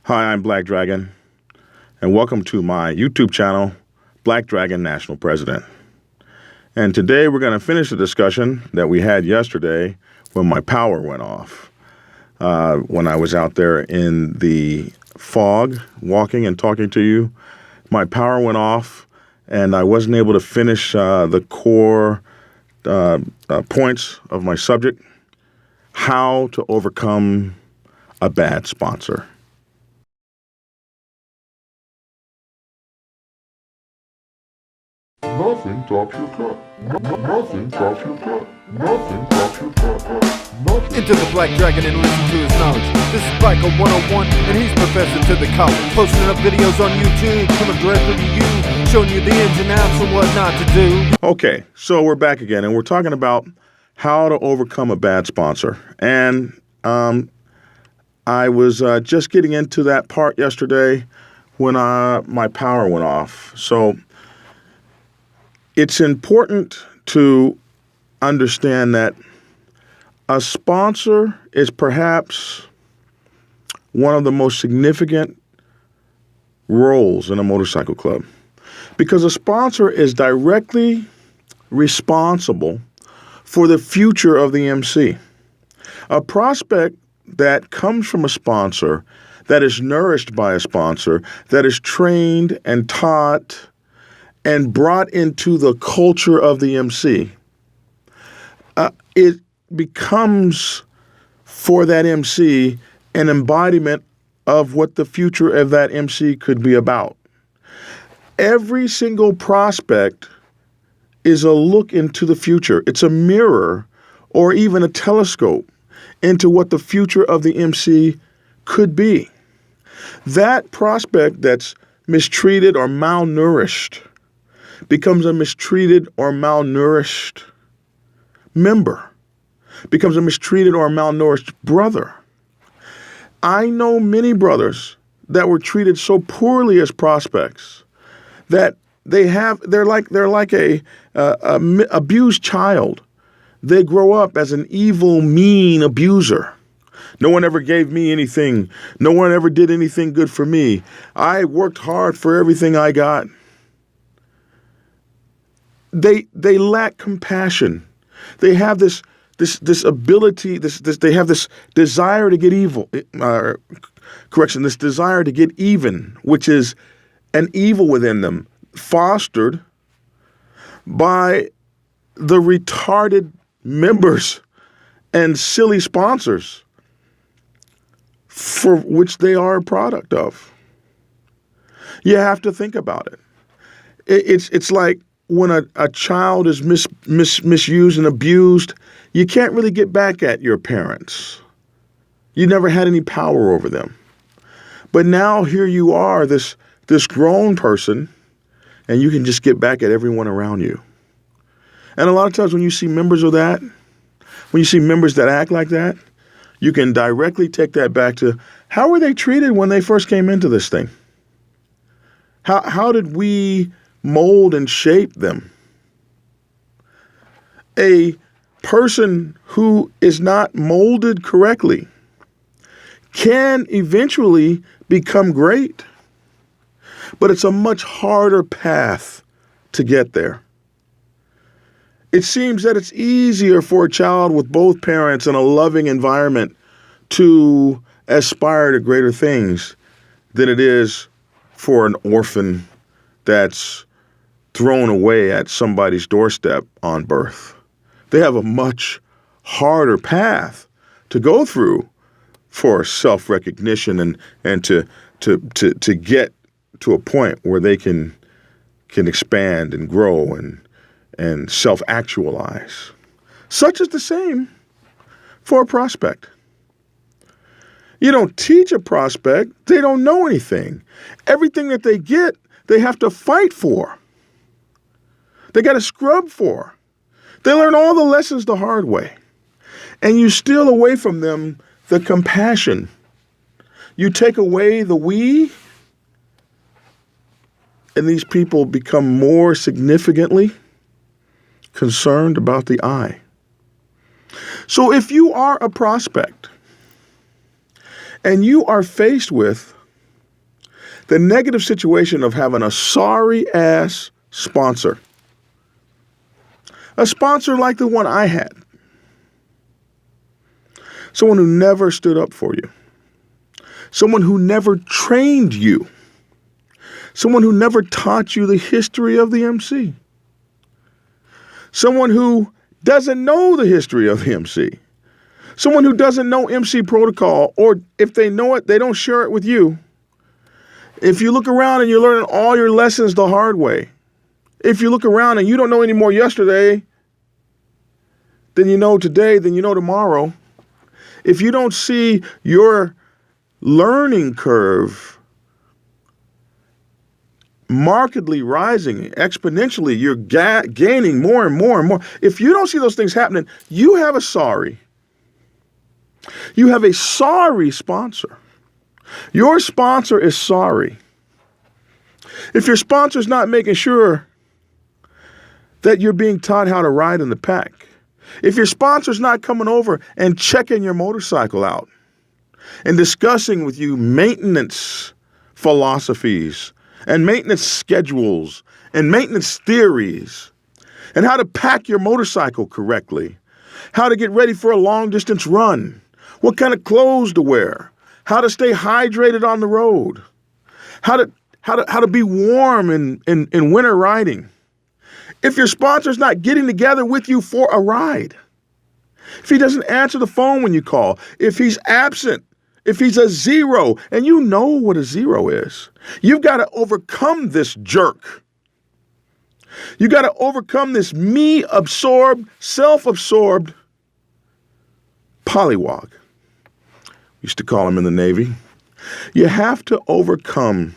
Hi, I'm Black Dragon, and welcome to my YouTube channel, Black Dragon National President. And today we're going to finish the discussion that we had yesterday when my power went off. When I was out there in the fog, walking and talking to you, my power went off, and I wasn't able to finish the core points of my subject, how to overcome a bad sponsor. Nothing tops your cut. Nothing tops your cut. Nothing tops your cut. Nothing. Into the Black Dragon and listen to his knowledge. This is Biker 101, and he's professor to the college. Posting up videos on YouTube, coming directly to you, showing you the ins and outs of what not to do. Okay, so we're back again, and we're talking about how to overcome a bad sponsor. And I was just getting into that part yesterday when my power went off. So it's important to understand that a sponsor is perhaps one of the most significant roles in a motorcycle club, because a sponsor is directly responsible for the future of the MC. A prospect that comes from a sponsor, that is nourished by a sponsor, that is trained and taught and brought into the culture of the MC, it becomes for that MC an embodiment of what the future of that MC could be about. Every single prospect is a look into the future. It's a mirror or even a telescope into what the future of the MC could be. That prospect that's mistreated or malnourished becomes a mistreated or malnourished member, becomes a mistreated or malnourished brother. I know many brothers that were treated so poorly as prospects that they're like a abused child. They grow up as an evil, mean abuser. No one ever gave me anything. No one ever did anything good for me. I worked hard for everything I got. They lack compassion. They have this ability, they have this desire to get this desire to get even, which is an evil within them, fostered by the retarded members and silly sponsors for which they are a product of. You have to think about it. It's like when a child is misused and abused, you can't really get back at your parents. You never had any power over them. But now here you are, this grown person, and you can just get back at everyone around you. And a lot of times when you see members of that, when you see members that act like that, you can directly take that back to how were they treated when they first came into this thing? How did we mold and shape them? A person who is not molded correctly can eventually become great, but it's a much harder path to get there. It seems that it's easier for a child with both parents in a loving environment to aspire to greater things than it is for an orphan that's thrown away at somebody's doorstep on birth. They have a much harder path to go through for self-recognition and to get to a point where they can expand and grow and self-actualize. Such is the same for a prospect. You don't teach a prospect, they don't know anything. Everything that they get, they have to fight for. They got to scrub for. They learn all the lessons the hard way. And you steal away from them the compassion. You take away the we, and these people become more significantly concerned about the I. So if you are a prospect and you are faced with The negative situation of having a sorry-ass sponsor. A sponsor like the one I had. Someone who never stood up for you. Someone who never trained you. Someone who never taught you the history of the MC. Someone who doesn't know the history of the MC. Someone who doesn't know MC protocol, or if they know it, they don't share it with you. If you look around and you're learning all your lessons the hard way, if you look around and you don't know any more yesterday than you know today, than you know tomorrow, if you don't see your learning curve markedly rising, exponentially, you're gaining more and more and more. If you don't see those things happening, you have a sorry. You have a sorry sponsor. Your sponsor is sorry. If your sponsor's not making sure that you're being taught how to ride in the pack, if your sponsor's not coming over and checking your motorcycle out and discussing with you maintenance philosophies and maintenance schedules and maintenance theories and how to pack your motorcycle correctly, how to get ready for a long distance run, what kind of clothes to wear, how to stay hydrated on the road, how to be warm in winter riding. If your sponsor's not getting together with you for a ride, if he doesn't answer the phone when you call, if he's absent, if he's a zero, and you know what a zero is, you've got to overcome this jerk. You got to overcome this me-absorbed, self-absorbed pollywog. Used to call him in the Navy. You have to overcome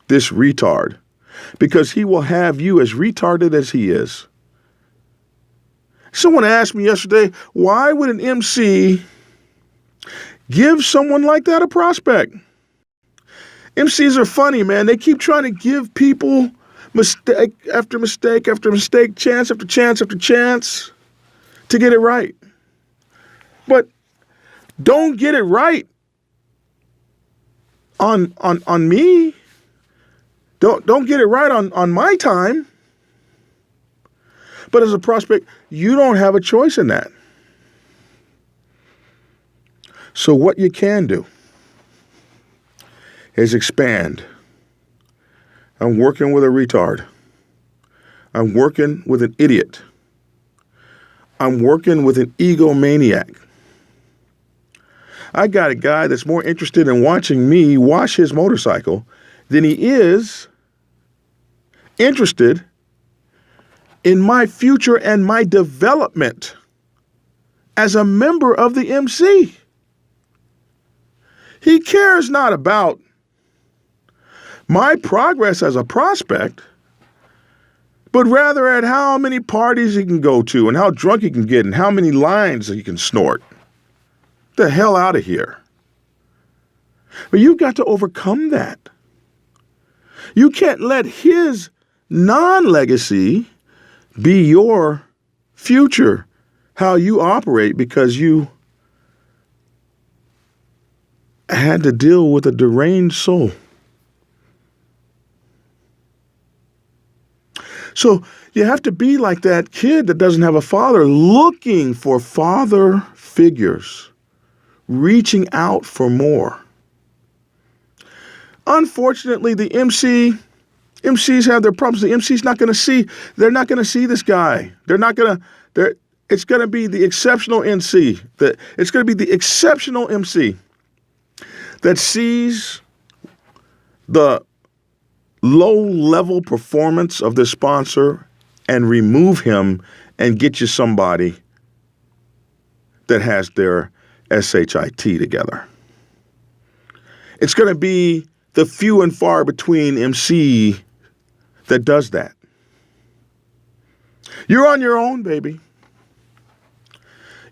this retard because he will have you as retarded as he is. Someone asked me yesterday, why would an MC give someone like that a prospect? MCs are funny, man. They keep trying to give people mistake after mistake after mistake, chance after chance after chance to get it right. But don't get it right on me. Don't get it right on my time. But as a prospect, you don't have a choice in that. So what you can do is expand. I'm working with a retard. I'm working with an idiot. I'm working with an egomaniac. I got a guy that's more interested in watching me wash his motorcycle than he is interested in my future and my development as a member of the MC. He cares not about my progress as a prospect, but rather at how many parties he can go to and how drunk he can get and how many lines he can snort. The hell out of here. But you've got to overcome that. You can't let his non-legacy be your future, how you operate, because you had to deal with a deranged soul. So you have to be like that kid that doesn't have a father, looking for father figures, reaching out for more. Unfortunately, the MCs have their problems. The MC's not going to see, they're not going to see this guy. It's going to be the exceptional MC. It's going to be the exceptional MC that sees the low-level performance of the sponsor and remove him and get you somebody that has their SHIT together. It's going to be the few and far between MC that does that. You're on your own, baby.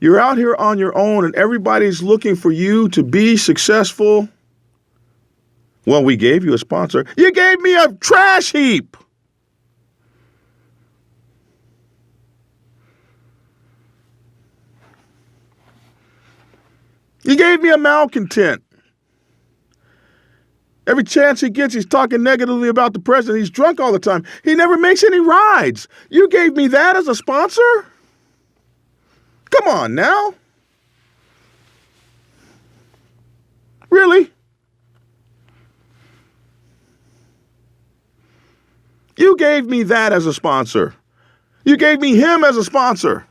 You're out here on your own, and everybody's looking for you to be successful. Well, we gave you a sponsor. You gave me a trash heap. You gave me a malcontent. Every chance he gets, he's talking negatively about the president. He's drunk all the time. He never makes any rides. You gave me that as a sponsor? Come on now. Really? You gave me that as a sponsor. You gave me him as a sponsor.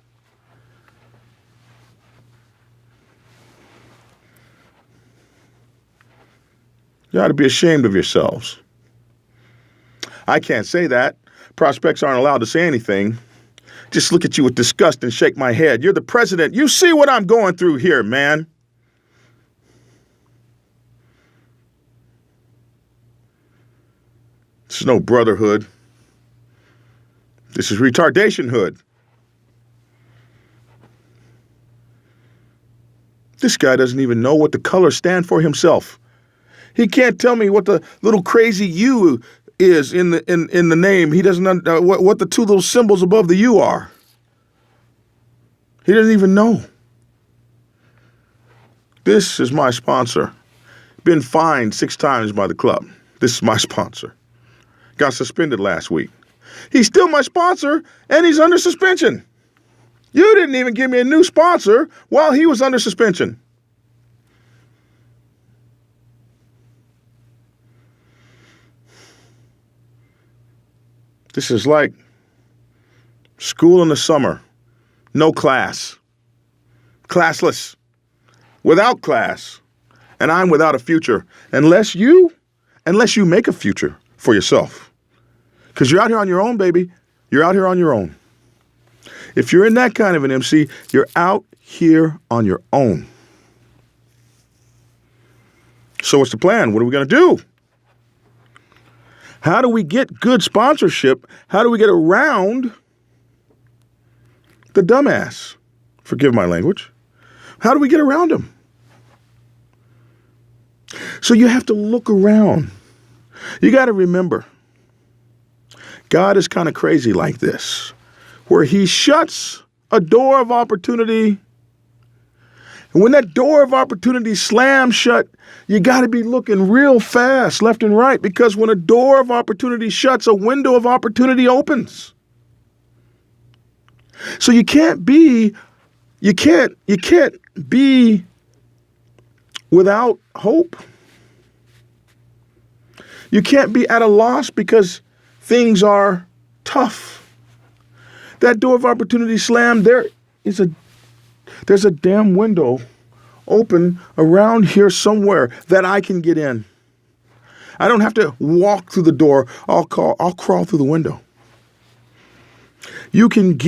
You ought to be ashamed of yourselves. I can't say that. Prospects aren't allowed to say anything. Just look at you with disgust and shake my head. You're the president. You see what I'm going through here, man. This is no brotherhood. This is retardationhood. This guy doesn't even know what the colors stand for himself. He can't tell me what the little crazy U is in the name. He doesn't know what the two little symbols above the U are. He doesn't even know. This is my sponsor. Been fined 6 times by the club. This is my sponsor. Got suspended last week. He's still my sponsor, and he's under suspension. You didn't even give me a new sponsor while he was under suspension. This is like school in the summer. No class. Classless. Without class. And I'm without a future. Unless you make a future for yourself. Because you're out here on your own, baby. You're out here on your own. If you're in that kind of an MC, you're out here on your own. So what's the plan? What are we going to do? How do we get good sponsorship? How do we get around the dumbass? Forgive my language. How do we get around him? So you have to look around. You got to remember, God is kind of crazy like this, where he shuts a door of opportunity. And when that door of opportunity slams shut, you got to be looking real fast left and right, because when a door of opportunity shuts, a window of opportunity opens. So you can't be without hope. You can't be at a loss because things are tough. That door of opportunity slammed, there's a damn window open around here somewhere that I can get in. I don't have to walk through the door. I'll crawl through the window. You can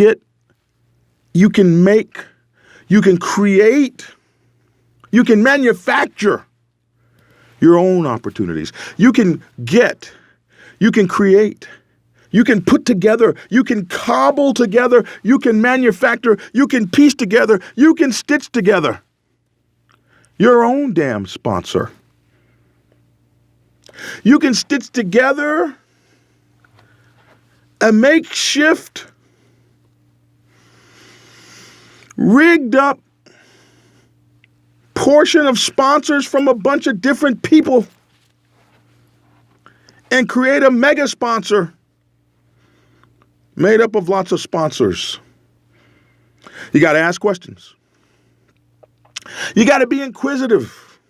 create, you can manufacture your own opportunities. You can create, you can put together, you can cobble together, you can manufacture, you can piece together, you can stitch together your own damn sponsor. You can stitch together a makeshift, rigged up portion of sponsors from a bunch of different people and create a mega sponsor made up of lots of sponsors. You got to ask questions. You got to be inquisitive.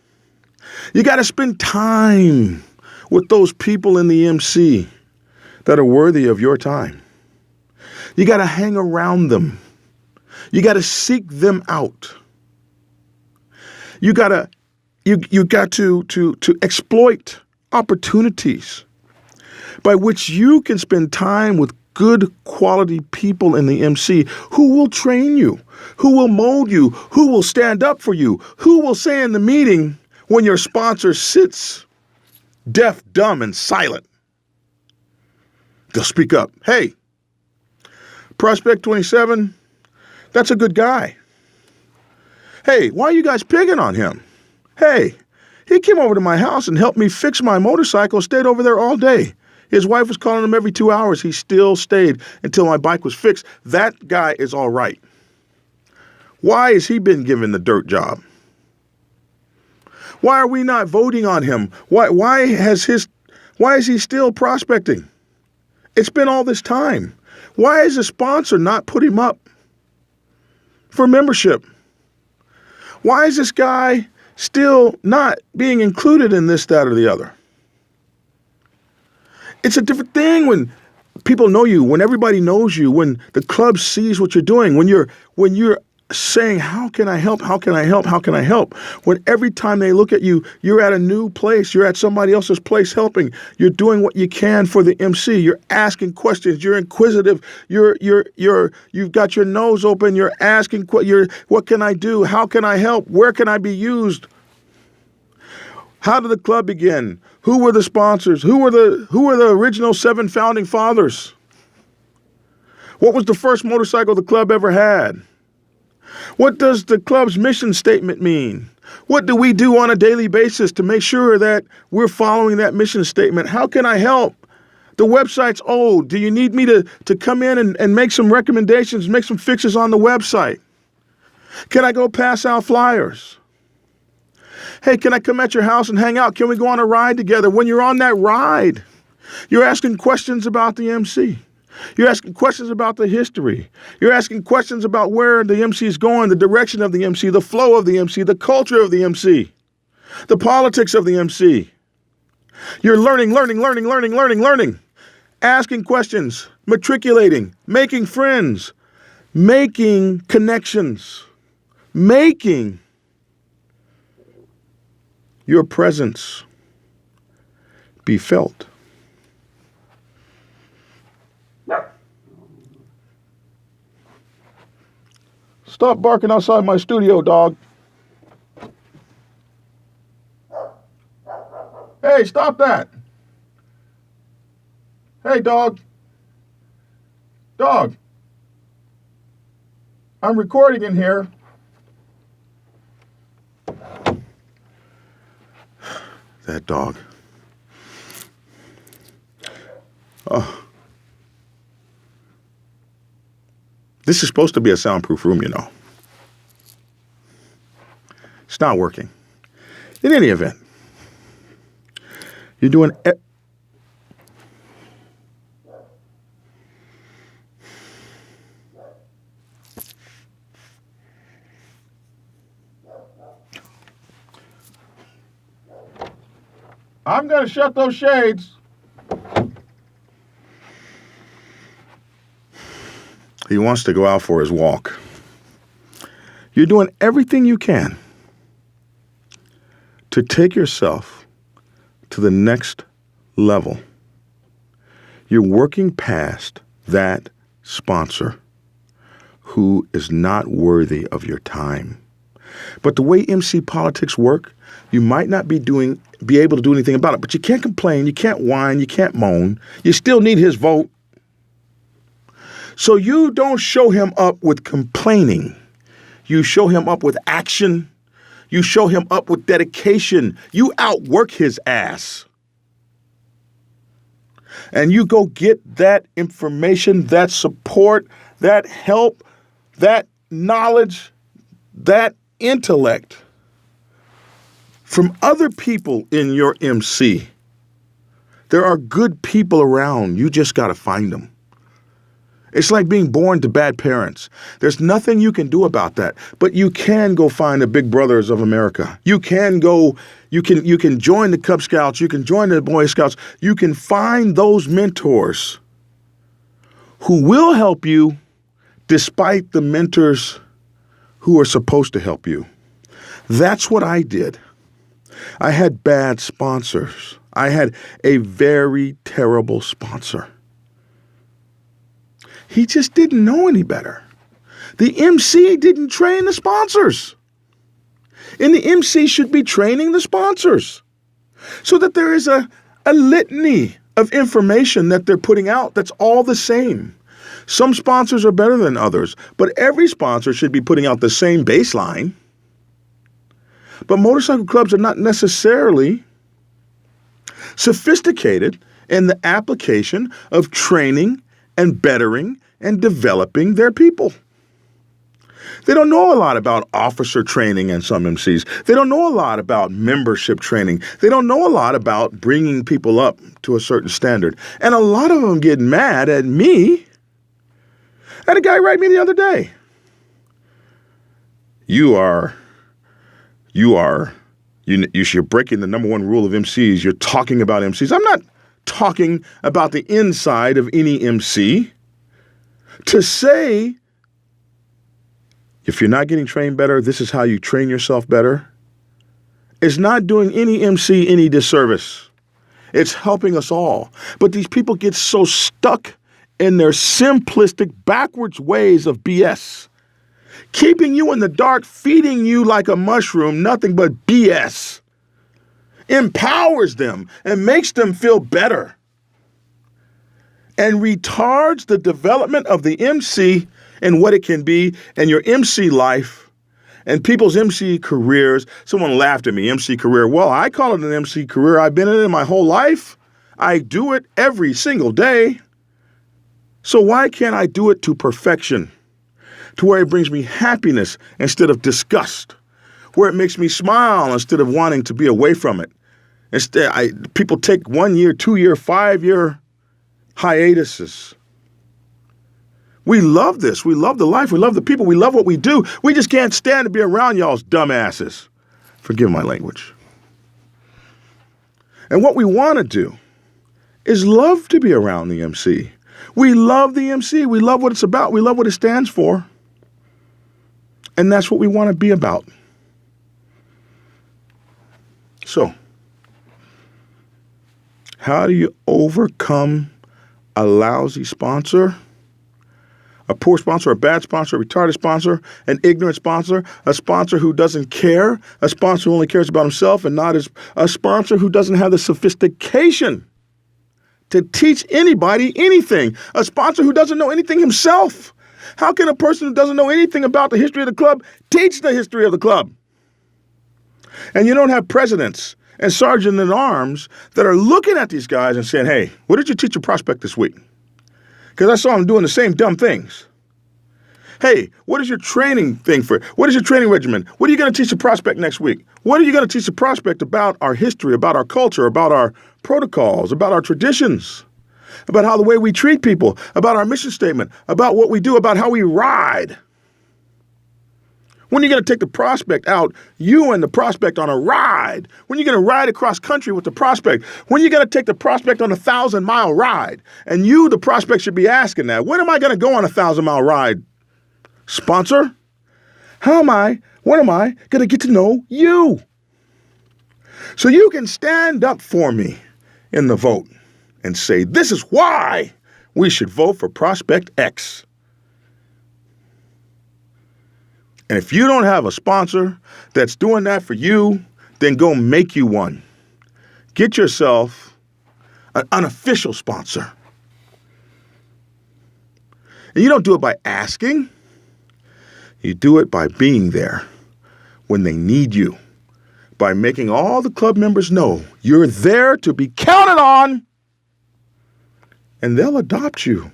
You got to spend time with those people in the MC that are worthy of your time. You got to hang around them. You got to seek them out. You got to exploit opportunities by which you can spend time with good quality people in the MC who will train you, who will mold you, who will stand up for you, who will say in the meeting when your sponsor sits deaf, dumb, and silent. They'll speak up. Hey, Prospect 27, that's a good guy. Hey, why are you guys picking on him? Hey, he came over to my house and helped me fix my motorcycle, stayed over there all day. His wife was calling him every 2 hours. He still stayed until my bike was fixed. That guy is all right. Why has he been given the dirt job? Why are we not voting on him? Why is he still prospecting? It's been all this time. Why is the sponsor not put him up for membership? Why is this guy still not being included in this, that, or the other? It's a different thing when people know you, when everybody knows you, when the club sees what you're doing, when you're saying, how can I help? How can I help? How can I help? When every time they look at you, you're at a new place. You're at somebody else's place helping. You're doing what you can for the MC. You're asking questions. You're inquisitive. You've got your nose open. You're asking, what can I do? How can I help? Where can I be used? How did the club begin? Who were the sponsors? Who were the original 7 founding fathers? What was the first motorcycle the club ever had? What does the club's mission statement mean? What do we do on a daily basis to make sure that we're following that mission statement? How can I help? The website's old. Do you need me to come in and make some recommendations, make some fixes on the website? Can I go pass out flyers? Hey, can I come at your house and hang out? Can we go on a ride together? When you're on that ride, you're asking questions about the MC. You're asking questions about the history. You're asking questions about where the MC is going, the direction of the MC, the flow of the MC, the culture of the MC, the politics of the MC. You're learning, asking questions, matriculating, making friends, making connections, making your presence be felt. Stop barking outside my studio, dog. Hey, stop that. Hey, dog. Dog. I'm recording in here. That dog. Oh. This is supposed to be a soundproof room, you know. It's not working. In any event, you're doing... I'm going to shut those shades. He wants to go out for his walk. You're doing everything you can to take yourself to the next level. You're working past that sponsor who is not worthy of your time. But the way MC politics work, you might not be able to do anything about it, but you can't complain, you can't whine, you can't moan. You still need his vote. So you don't show him up with complaining. You show him up with action. You show him up with dedication. You outwork his ass. And you go get that information, that support, that help, that knowledge, that intellect from other people in your MC. There are good people around. You just got to find them. It's like being born to bad parents. There's nothing you can do about that, but you can go find the Big Brothers of America. You can join the Cub Scouts. You can join the Boy Scouts. You can find those mentors who will help you despite the mentors who are supposed to help you. That's what I did. I had bad sponsors. I had a very terrible sponsor. He just didn't know any better. The MC didn't train the sponsors. And the MC should be training the sponsors so that there is a litany of information that they're putting out that's all the same. Some sponsors are better than others, but every sponsor should be putting out the same baseline. But motorcycle clubs are not necessarily sophisticated in the application of training and bettering and developing their people. They don't know a lot about officer training in some MCs. They don't know a lot about membership training. They don't know a lot about bringing people up to a certain standard. And a lot of them get mad at me. I had a guy write me the other day. You're breaking the number one rule of MCs. You're talking about MCs. I'm not talking about the inside of any MC. To say, if you're not getting trained better, this is how you train yourself better, is not doing any MC any disservice. It's helping us all. But these people get so stuck in their simplistic, backwards ways of BS, keeping you in the dark, feeding you like a mushroom, nothing but BS, empowers them and makes them feel better, and retards the development of the MC and what it can be and your MC life and people's MC careers. Someone laughed at me, MC career. Well, I call it an MC career. I've been in it my whole life. I do it every single day. So why can't I do it to perfection, to where it brings me happiness instead of disgust, where it makes me smile instead of wanting to be away from it? Instead, people take 1 year, 2 year, 5 year hiatuses. We love this. We love the life. We love the people. We love what we do. We just can't stand to be around y'all's dumbasses. Forgive my language. And what we want to do is love to be around the MC. We love the MC. We love what it's about. We love what it stands for. And that's what we want to be about. So, how do you overcome a lousy sponsor, a poor sponsor, a bad sponsor, a retarded sponsor, an ignorant sponsor, a sponsor who doesn't care, a sponsor who only cares about himself and not a sponsor who doesn't have the sophistication to teach anybody anything, a sponsor who doesn't know anything himself? How can a person who doesn't know anything about the history of the club teach the history of the club? And you don't have presidents and sergeants in arms that are looking at these guys and saying, hey, what did you teach your prospect this week? Because I saw him doing the same dumb things. Hey, what is your training thing for? What is your training regimen? What are you going to teach the prospect next week? What are you going to teach the prospect about our history, about our culture, about our protocols, about our traditions, about how the way we treat people, about our mission statement, about what we do, about how we ride? When are you going to take the prospect out, you and the prospect on a ride? When are you going to ride across country with the prospect? When are you going to take the prospect on a 1,000-mile ride? And you, the prospect, should be asking that. When am I going to go on a 1,000-mile ride? Sponsor? When am I going to get to know you? So you can stand up for me in the vote and say, this is why we should vote for Prospect X. And if you don't have a sponsor that's doing that for you, then go make you one. Get yourself an unofficial sponsor. And you don't do it by asking. You do it by being there when they need you, by making all the club members know you're there to be counted on, and they'll adopt you.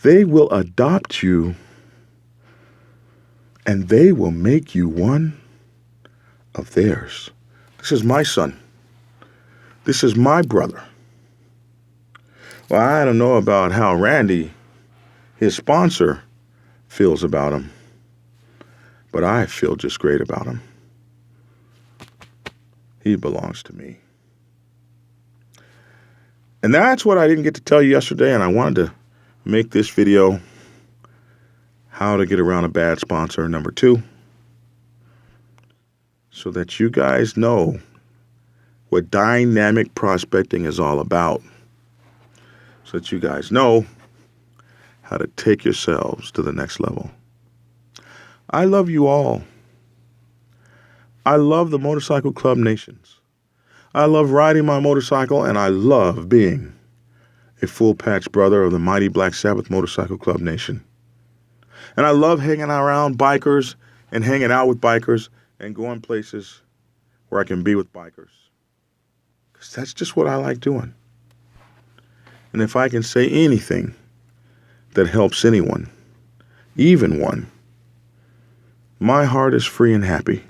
They will adopt you, and they will make you one of theirs. This is my son. This is my brother. Well, I don't know about how Randy, his sponsor, feels about him, but I feel just great about him. He belongs to me. And that's what I didn't get to tell you yesterday, and I wanted to make this video, how to get around a bad sponsor, number 2, so that you guys know what dynamic prospecting is all about, so that you guys know how to take yourselves to the next level. I love you all. I love the Motorcycle Club Nations. I love riding my motorcycle, and I love being a full-patch brother of the mighty Black Sabbath Motorcycle Club Nation. And I love hanging around bikers and hanging out with bikers and going places where I can be with bikers. Because that's just what I like doing. And if I can say anything that helps anyone, even one. My heart is free and happy.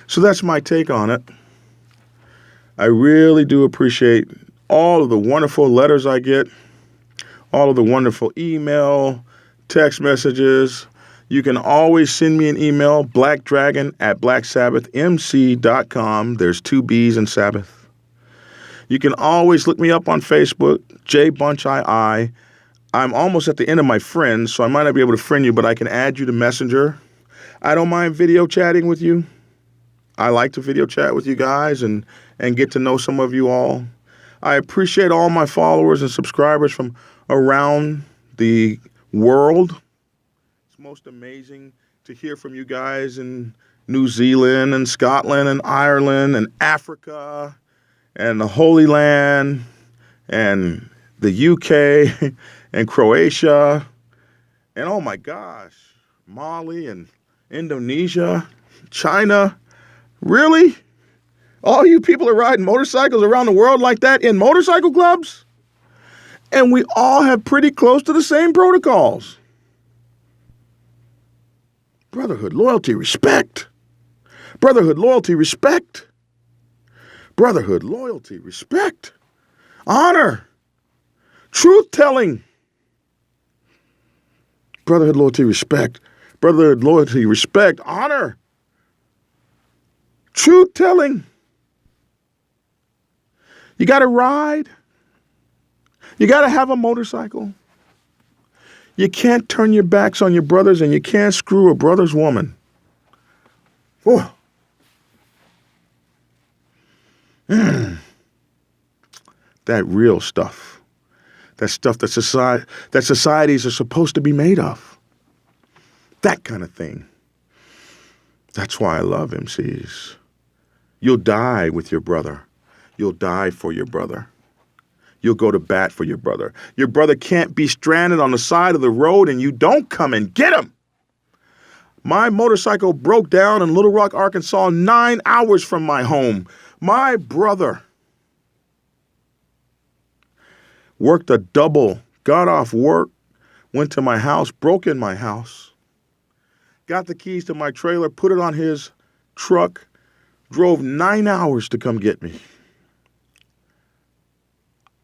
So that's my take on it. I really do appreciate all of the wonderful letters I get, all of the wonderful email, text messages. You can always send me an email, blackdragon@blacksabbathmc.com. There's 2 B's in Sabbath. You can always look me up on Facebook, JBunchII. I'm almost at the end of my friends, so I might not be able to friend you, but I can add you to Messenger. I don't mind video chatting with you. I like to video chat with you guys and get to know some of you all. I appreciate all my followers and subscribers from around the world. It's most amazing to hear from you guys in New Zealand and Scotland and Ireland and Africa and the Holy Land and the UK and Croatia and, oh my gosh, Mali and Indonesia, China. Really? All you people are riding motorcycles around the world like that in motorcycle clubs? And we all have pretty close to the same protocols. Brotherhood, loyalty, respect. Brotherhood, loyalty, respect. Brotherhood, loyalty, respect. Honor. Truth-telling. Brotherhood, loyalty, respect. Brotherhood, loyalty, respect. Honor. Truth-telling. You got to ride. You got to have a motorcycle. You can't turn your backs on your brothers, and you can't screw a brother's woman. Whew. That real stuff. That stuff that societies are supposed to be made of. That kind of thing. That's why I love MCs. You'll die with your brother. You'll die for your brother. You'll go to bat for your brother. Your brother can't be stranded on the side of the road and you don't come and get him. My motorcycle broke down in Little Rock, Arkansas, 9 hours from my home. My brother worked a double, got off work, went to my house, broke in my house, got the keys to my trailer, put it on his truck, drove 9 hours to come get me.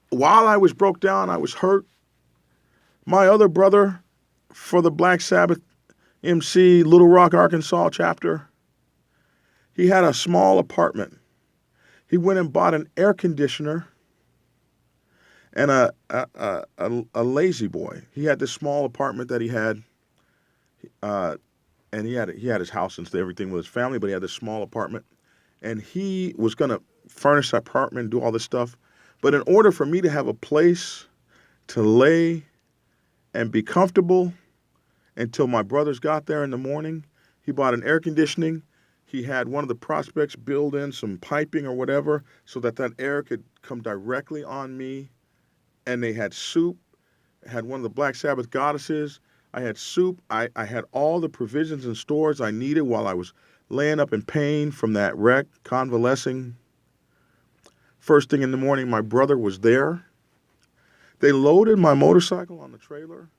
While I was broke down, I was hurt. My other brother for the Black Sabbath MC Little Rock, Arkansas chapter, he had a small apartment. He went and bought an air conditioner and a lazy boy. He had this small apartment that he had, and he had his house and everything with his family, but he had this small apartment. And he was going to furnish the apartment and do all this stuff. But in order for me to have a place to lay and be comfortable until my brothers got there in the morning, he bought an air conditioning. He had one of the prospects build in some piping or whatever so that air could come directly on me. And they had soup, had one of the Black Sabbath goddesses. I had soup. I had all the provisions and stores I needed while I was laying up in pain from that wreck, convalescing. First thing in the morning, my brother was there. They loaded my motorcycle on the trailer,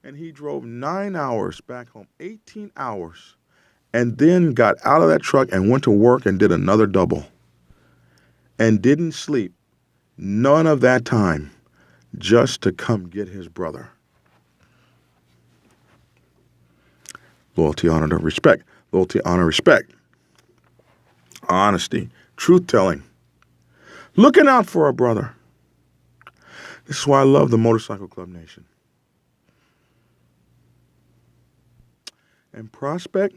and he drove 9 hours back home, 18 hours, and then got out of that truck and went to work and did another double and didn't sleep none of that time just to come get his brother. Loyalty, honor, respect. Loyalty, honor, respect. Honesty, truth-telling. Looking out for a brother. This is why I love the Motorcycle Club Nation. And Prospect,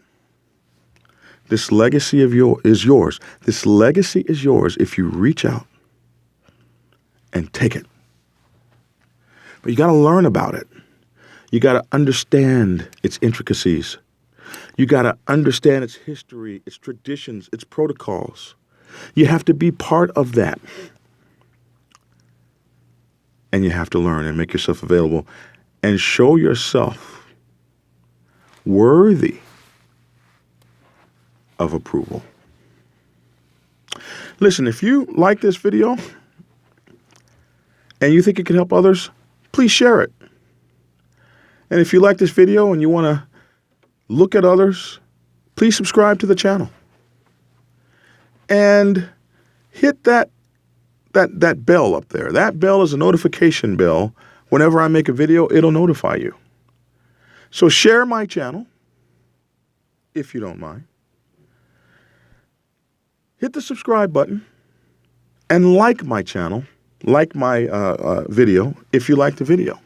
this legacy is yours. This legacy is yours if you reach out and take it. But you got to learn about it. You got to understand its intricacies. You got to understand its history, its traditions, its protocols. You have to be part of that. And you have to learn and make yourself available and show yourself worthy of approval. Listen, if you like this video and you think it can help others, please share it. And if you like this video and you want to look at others, please subscribe to the channel. And hit that bell up there. That bell is a notification bell. Whenever I make a video, it'll notify you. So share my channel, if you don't mind. Hit the subscribe button and like my channel, like my video, if you like the video.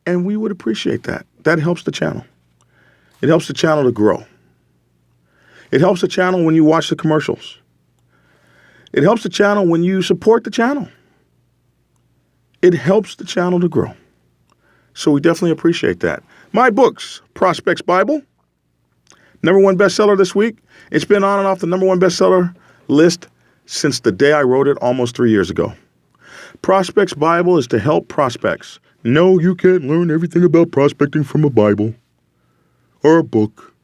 And we would appreciate that. That helps the channel. It helps the channel to grow. It helps the channel when you watch the commercials. It helps the channel when you support the channel. It helps the channel to grow. So we definitely appreciate that. My books, Prospects Bible, #1 bestseller this week. It's been on and off the #1 bestseller list since the day I wrote it almost 3 years ago. Prospects Bible is to help prospects. No, you can't learn everything about prospecting from a Bible or a book.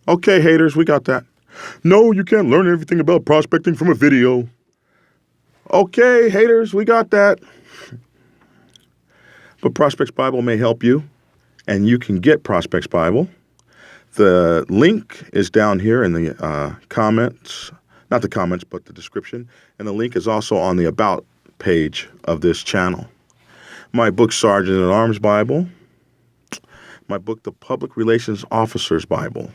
Okay, haters, we got that. No, you can't learn everything about prospecting from a video. Okay, haters, we got that. But Prospects Bible may help you, and you can get Prospects Bible. The link is down here in the comments, not the comments, but the description. And the link is also on the About page of this channel. My book, Sergeant at Arms Bible. My book, The Public Relations Officer's Bible.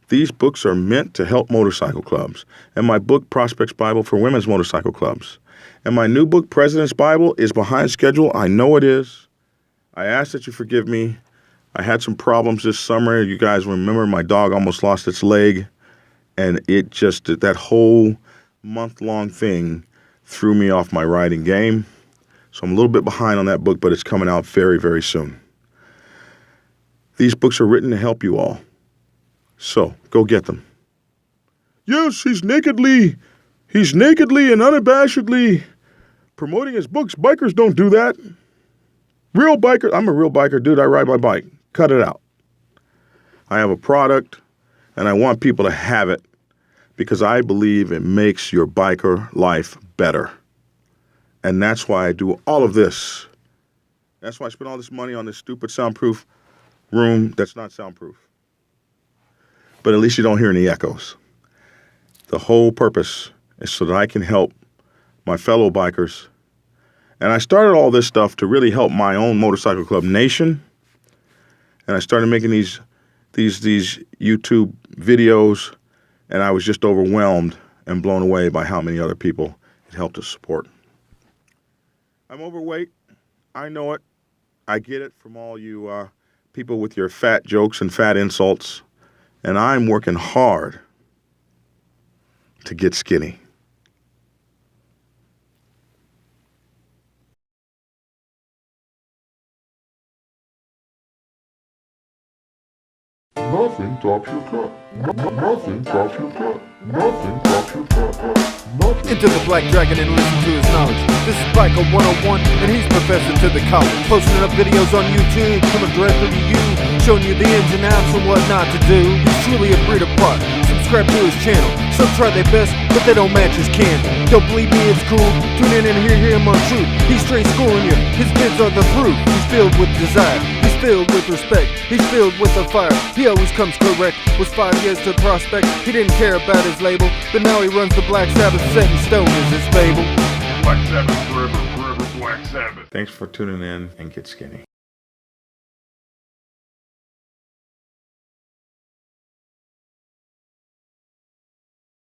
These books are meant to help motorcycle clubs. And my book, Prospects Bible for Women's Motorcycle Clubs. And my new book, President's Bible, is behind schedule. I know it is. I ask that you forgive me. I had some problems this summer. You guys remember my dog almost lost its leg. And it just, that whole month-long thing threw me off my writing game. So I'm a little bit behind on that book, but it's coming out very, very soon. These books are written to help you all. So, go get them. Yes, he's nakedly and unabashedly promoting his books. Bikers don't do that. Real biker, I'm a real biker, dude. I ride my bike. Cut it out. I have a product, and I want people to have it because I believe it makes your biker life better. And that's why I do all of this. That's why I spend all this money on this stupid soundproof room that's not soundproof. But at least you don't hear any echoes. The whole purpose is so that I can help my fellow bikers. And I started all this stuff to really help my own motorcycle club nation. And I started making these YouTube videos, and I was just overwhelmed and blown away by how many other people it helped to support. I'm overweight. I know it. I get it from all you people with your fat jokes and fat insults. And I'm working hard to get skinny. Nothing tops your cut. Nothing tops your cut. Nothing tops your cut. Nothing. Into the Black Dragon and listen to his knowledge. This is Biker 101, and he's professor to the college. Posting up videos on YouTube, coming directly to you, showing you the ins and outs and what not to do. He's truly a breed apart. Subscribe to his channel. Some try their best, but they don't match his candle. Don't believe me, it's cool. Tune in and hear him on truth. He's straight schooling you. His vids are the proof. He's filled with desire. He's filled with respect. He's filled with a fire. He always comes correct. Was 5 years to prospect. He didn't care about his label, but now he runs the Black Sabbath. Set in stone is his fable. Black Sabbath forever, forever Black Sabbath. Thanks for tuning in, and get skinny.